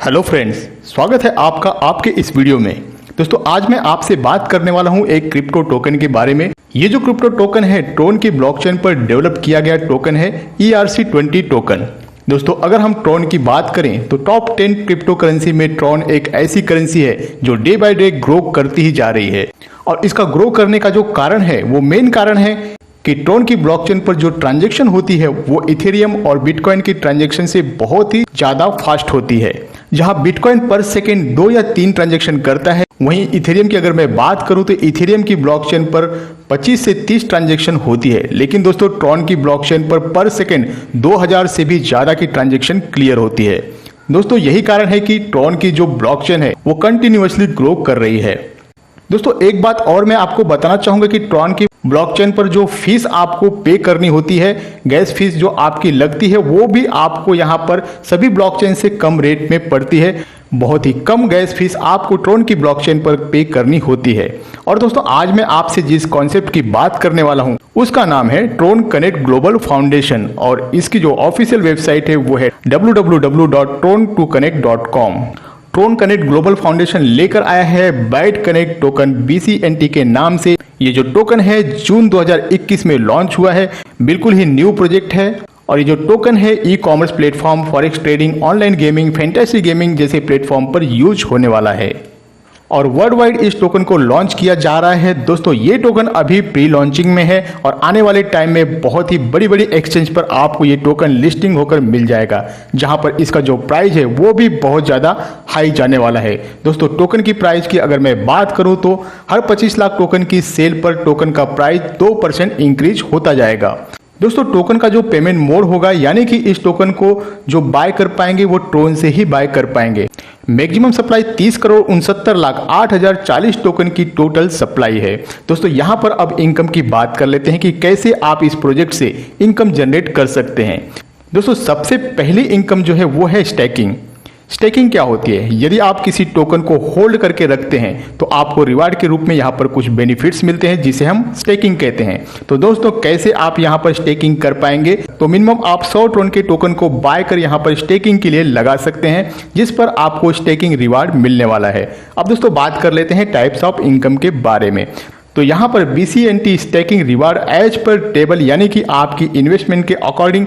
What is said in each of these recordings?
Hello friends, स्वागत है आपका आपके इस वीडियो में। दोस्तों आज मैं आपसे बात करने वाला हूं एक क्रिप्टो टोकन के बारे में। ये जो क्रिप्टो टोकन है ट्रोन की ब्लॉकचेन पर डेवलप किया गया टोकन है ERC20 टोकन। दोस्तों अगर हम ट्रोन की बात करें तो टॉप 10 क्रिप्टो करेंसी में ट्रोन एक ऐसी करेंसी है जो डे बाय डे ग्रो करती ही जा रही है। और इसका ग्रो करने का जो कारण है वो मेन कारण है कि ट्रोन की ब्लॉकचेन पर जो ट्रांजैक्शन होती है वो इथेरियम और बिटकॉइन की ट्रांजैक्शन से बहुत ही ज्यादा फास्ट होती है। जहां बिटकॉइन पर सेकेंड 2 या 3 ट्रांजैक्शन करता है, वहीं इथेरियम की अगर मैं बात करूं तो इथेरियम की ब्लॉकचेन पर 25 से 30 ट्रांजैक्शन होती है। लेकिन दोस्तों ट्रोन की ब्लॉकचेन पर सेकेंड 2000 से भी ज्यादा की ट्रांजैक्शन क्लियर होती है। दोस्तों यही कारण है कि ट्रोन की जो ब्लॉकचेन है वो कंटिन्यूअसली ग्रो कर रही है। दोस्तों एक बात और मैं आपको बताना चाहूंगा कि ट्रोन की ब्लॉकचेन पर जो फीस आपको पे करनी होती है, गैस फीस जो आपकी लगती है, वो भी आपको यहाँ पर सभी ब्लॉकचेन से कम रेट में पड़ती है। बहुत ही कम गैस फीस आपको ट्रोन की ब्लॉकचेन पर पे करनी होती है। और दोस्तों आज मैं आपसे जिस कॉन्सेप्ट की बात करने वाला हूँ उसका नाम है ट्रोन कनेक्ट ग्लोबल फाउंडेशन और इसकी जो ऑफिशियल वेबसाइट है वो है www.tron2connect.com। ट्रोन कनेक्ट ग्लोबल फाउंडेशन लेकर आया है बाइट कनेक्ट टोकन BCNT के नाम से। ये जो टोकन है जून 2021 में लॉन्च हुआ है, बिल्कुल ही न्यू प्रोजेक्ट है। और ये जो टोकन है ecommerce platform, forex trading, online gaming, fantasy gaming जैसे प्लेटफॉर्म पर यूज होने वाला है और वर्ल्ड वाइड इस टोकन को लॉन्च किया जा रहा है। दोस्तों ये टोकन अभी प्री लॉन्चिंग में है और आने वाले टाइम में बहुत ही बड़ी बड़ी एक्सचेंज पर आपको ये टोकन लिस्टिंग होकर मिल जाएगा, जहां पर इसका जो प्राइस है वो भी बहुत ज़्यादा हाई जाने वाला है। दोस्तों टोकन की प्राइस की अगर मैं बात करूं तो हर 25 लाख टोकन की सेल पर टोकन का प्राइस 2% इंक्रीज होता जाएगा। दोस्तों टोकन का जो पेमेंट मोड होगा, यानी कि इस टोकन को जो बाय कर पाएंगे वो ट्रोन से ही बाय कर पाएंगे। मैक्सिमम सप्लाई 30,69,08,040 टोकन की टोटल सप्लाई है। दोस्तों यहां पर अब इनकम की बात कर लेते हैं कि कैसे आप इस प्रोजेक्ट से इनकम जनरेट कर सकते हैं। दोस्तों सबसे पहली इनकम जो है वो है स्टेकिंग। स्टेकिंग क्या होती है? यदि आप किसी टोकन को होल्ड करके रखते हैं तो आपको रिवार्ड के रूप में यहाँ पर कुछ बेनिफिट्स मिलते हैं जिसे हम स्टेकिंग कहते हैं। तो दोस्तों कैसे आप यहाँ पर स्टेकिंग कर पाएंगे? तो मिनिमम आप 100 ट्रोन के टोकन को बाय कर यहाँ पर स्टेकिंग के लिए लगा सकते हैं, जिस पर आपको स्टेकिंग रिवार्ड मिलने वाला है। अब दोस्तों बात कर लेते हैं टाइप्स ऑफ इनकम के बारे में। तो यहाँ पर BCNT staking reward as per table, यानी कि आपकी इन्वेस्टमेंट के अकॉर्डिंग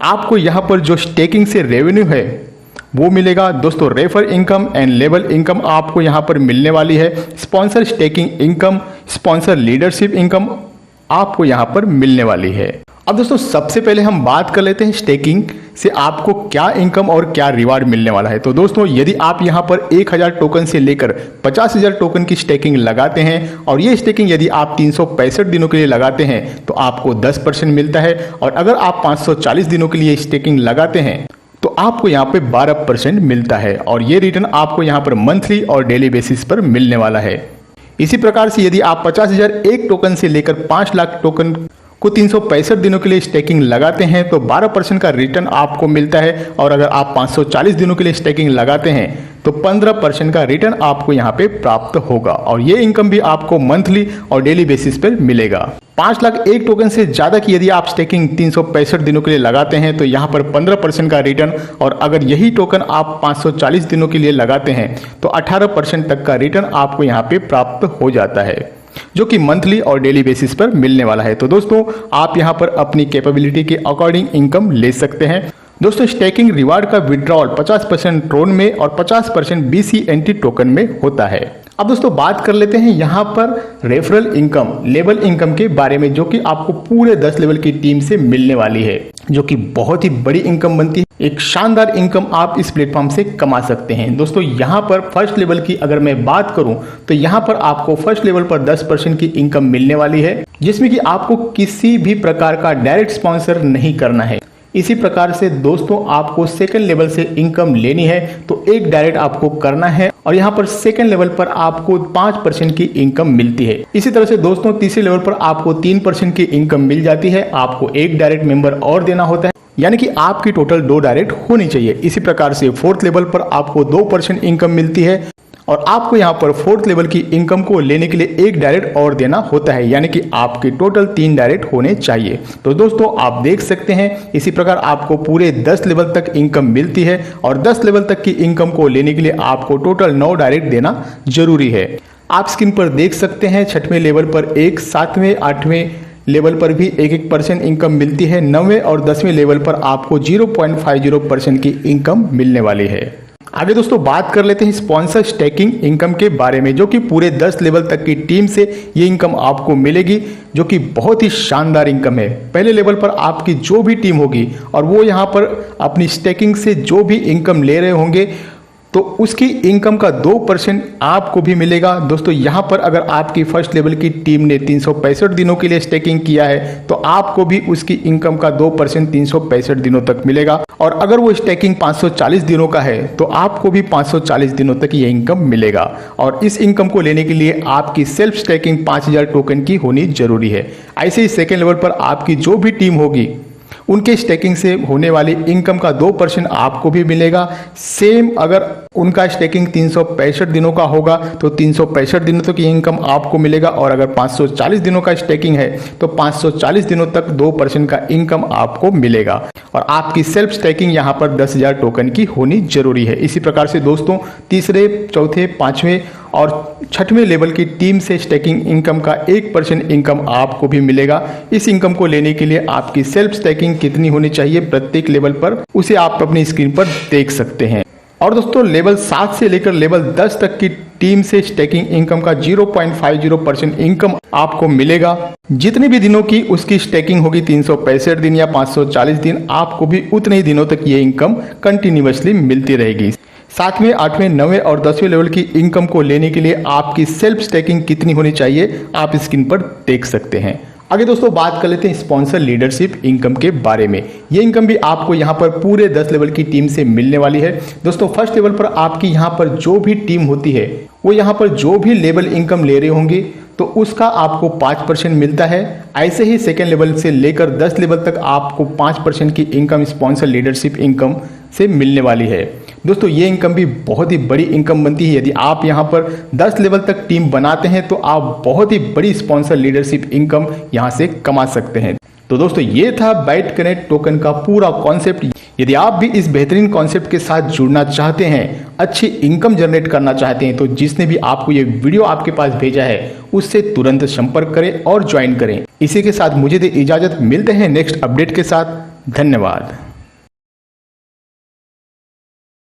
आपको यहाँ पर जो स्टेकिंग से रेवेन्यू है वो मिलेगा। दोस्तों refer income and level income आपको यहाँ पर मिलने वाली है। Sponsor staking income, sponsor leadership income आपको यहाँ पर मिलने वाली है। अब दोस्तों सबसे पहले हम बात कर लेते हैं स्टेकिंग से आपको क्या इनकम और क्या रिवार्ड मिलने वाला है। तो दोस्तों यदि आप यहाँ पर 1000 टोकन से लेकर 50,000 टोकन की स्टेकिंग लगाते हैं और ये स्टेकिंग यदि आप 365 दिनों के लिए लगाते हैं तो आपको 10% मिलता है। और अगर आप 540 दिनों के लिए स्टेकिंग लगाते हैं तो आपको यहाँ पे 12% मिलता है और ये रिटर्न आपको यहाँ पर मंथली और डेली बेसिस पर मिलने वाला है। इसी प्रकार से यदि आप 50,000 एक टोकन से लेकर 5 लाख टोकन को 365 दिनों के लिए स्टेकिंग लगाते हैं तो 12% का रिटर्न आपको मिलता है। और अगर आप 540 दिनों के लिए स्टेकिंग लगाते हैं तो 15% का रिटर्न आपको यहाँ पे प्राप्त होगा और ये इनकम भी आपको मंथली और डेली बेसिस पर मिलेगा। 5 लाख एक टोकन से ज्यादा की यदि आप स्टेकिंग 365 दिनों के लिए लगाते हैं तो यहाँ पर 15% का रिटर्न, और अगर यही टोकन आप 540 दिनों के लिए लगाते हैं तो 18% तक का रिटर्न आपको यहाँ पे प्राप्त हो जाता है, जो कि मंथली और डेली बेसिस पर मिलने वाला है। तो दोस्तों आप यहाँ पर अपनी कैपेबिलिटी के अकॉर्डिंग इनकम ले सकते हैं। दोस्तों स्टेकिंग रिवार्ड का विड्रॉल 50% ट्रोन में और 50% BCNT टोकन में होता है। अब दोस्तों बात कर लेते हैं यहाँ पर रेफरल इनकम, लेवल इनकम के बारे में, जो कि आपको पूरे 10 लेवल की टीम से मिलने वाली है, जो कि बहुत ही बड़ी इनकम बनती है। एक शानदार इनकम आप इस प्लेटफॉर्म से कमा सकते हैं। दोस्तों यहाँ पर फर्स्ट लेवल की अगर मैं बात करूं तो यहाँ पर आपको फर्स्ट लेवल पर 10% की इनकम मिलने वाली है, जिसमें कि आपको किसी भी प्रकार का डायरेक्ट स्पॉन्सर नहीं करना है। इसी प्रकार से दोस्तों आपको सेकंड लेवल से इनकम लेनी है तो एक डायरेक्ट आपको करना है और यहाँ पर सेकंड लेवल पर आपको 5% की इनकम मिलती है। इसी तरह से दोस्तों तीसरे लेवल पर आपको 3% की इनकम मिल जाती है। आपको एक डायरेक्ट मेंबर और देना होता है, यानी कि आपकी टोटल 2 डायरेक्ट होनी चाहिए। इसी प्रकार से फोर्थ लेवल पर आपको 2% इनकम मिलती है और आपको यहाँ पर 4th लेवल की इनकम को लेने के लिए एक डायरेक्ट और देना होता है, यानी कि आपके टोटल 3 डायरेक्ट होने चाहिए। तो दोस्तों आप देख सकते हैं इसी प्रकार आपको पूरे 10 लेवल तक इनकम मिलती है और 10 लेवल तक की इनकम को लेने के लिए आपको टोटल 9 डायरेक्ट देना जरूरी है। आप स्क्रीन पर देख सकते हैं 6वें लेवल पर 1, 7वें 8वें लेवल पर भी 1% इनकम मिलती है। 9वें और 10वें लेवल पर आपको 0.50% की इनकम मिलने वाली है। आगे दोस्तों बात कर लेते हैं स्पॉन्सर स्टैकिंग इनकम के बारे में, जो कि पूरे 10 लेवल तक की टीम से ये इनकम आपको मिलेगी, जो कि बहुत ही शानदार इनकम है। पहले लेवल पर आपकी जो भी टीम होगी और वो यहाँ पर अपनी स्टैकिंग से जो भी इनकम ले रहे होंगे तो उसकी इनकम का 2% आपको भी मिलेगा। दोस्तों यहाँ पर अगर आपकी फर्स्ट लेवल की टीम ने 365 दिनों के लिए स्टेकिंग किया है तो आपको भी उसकी इनकम का 2% 365 दिनों तक मिलेगा, और अगर वो स्टेकिंग 540 दिनों का है तो आपको भी 540 दिनों तक ये इनकम मिलेगा। और इस इनकम को लेने के लिए आपकी सेल्फ स्टेकिंग 5000 टोकन की होनी जरूरी है। ऐसे ही सेकेंड लेवल पर आपकी जो भी टीम होगी उनके स्टेकिंग से होने वाली इनकम का 2% आपको भी मिलेगा। सेम अगर उनका स्टेकिंग 365 दिनों का होगा तो 365 दिनों तक ये इनकम आपको मिलेगा, और अगर 540 दिनों का स्टेकिंग है तो 540 दिनों तक 2% का इनकम आपको मिलेगा। और आपकी सेल्फ स्टेकिंग यहाँ पर 10,000 टोकन की होनी जरूरी है। इसी प्रकार से दोस्तों तीसरे, चौथे, 5वें और 6वें लेवल की टीम से स्टेकिंग इनकम का 1% इनकम आपको भी मिलेगा। इस इनकम को लेने के लिए आपकी सेल्फ स्टेकिंग कितनी होनी चाहिए प्रत्येक लेवल पर, उसे आप अपनी स्क्रीन पर देख सकते हैं। और दोस्तों लेवल 7 से लेकर लेवल 10 तक की टीम से स्टेकिंग इनकम का 0.50% इनकम आपको मिलेगा। जितने भी दिनों की उसकी स्टेकिंग होगी 365 दिन या 540 दिन, आपको भी उतने ही दिनों तक ये इनकम कंटिन्यूअसली मिलती रहेगी। 7वें, 8वें, 9वें और 10वें लेवल की इनकम को लेने के लिए आपकी सेल्फ स्टेकिंग कितनी होनी चाहिए आप स्क्रीन पर देख सकते हैं। आगे दोस्तों बात कर लेते हैं स्पॉन्सर लीडरशिप इनकम के बारे में। ये इनकम भी आपको यहाँ पर पूरे 10 लेवल की टीम से मिलने वाली है। दोस्तों फर्स्ट लेवल पर आपकी यहाँ पर जो भी टीम होती है वो यहाँ पर जो भी लेवल इनकम ले रहे होंगे तो उसका आपको 5% मिलता है। ऐसे ही सेकेंड लेवल से लेकर 10 लेवल तक आपको 5% की इनकम स्पॉन्सर लीडरशिप इनकम से मिलने वाली है। दोस्तों ये इनकम भी बहुत ही बड़ी इनकम बनती है। यदि आप यहाँ पर 10 लेवल तक टीम बनाते हैं तो आप बहुत ही बड़ी स्पॉन्सर लीडरशिप इनकम यहाँ से कमा सकते हैं। तो दोस्तों ये था बाइट कनेक्ट टोकन का पूरा कॉन्सेप्ट। यदि आप भी इस बेहतरीन कॉन्सेप्ट के साथ जुड़ना चाहते हैं, अच्छी इनकम जनरेट करना चाहते हैं, तो जिसने भी आपको ये वीडियो आपके पास भेजा है उससे तुरंत संपर्क करें और ज्वाइन करें। इसी के साथ मुझे दे इजाजत, मिलते हैं नेक्स्ट अपडेट के साथ। धन्यवाद।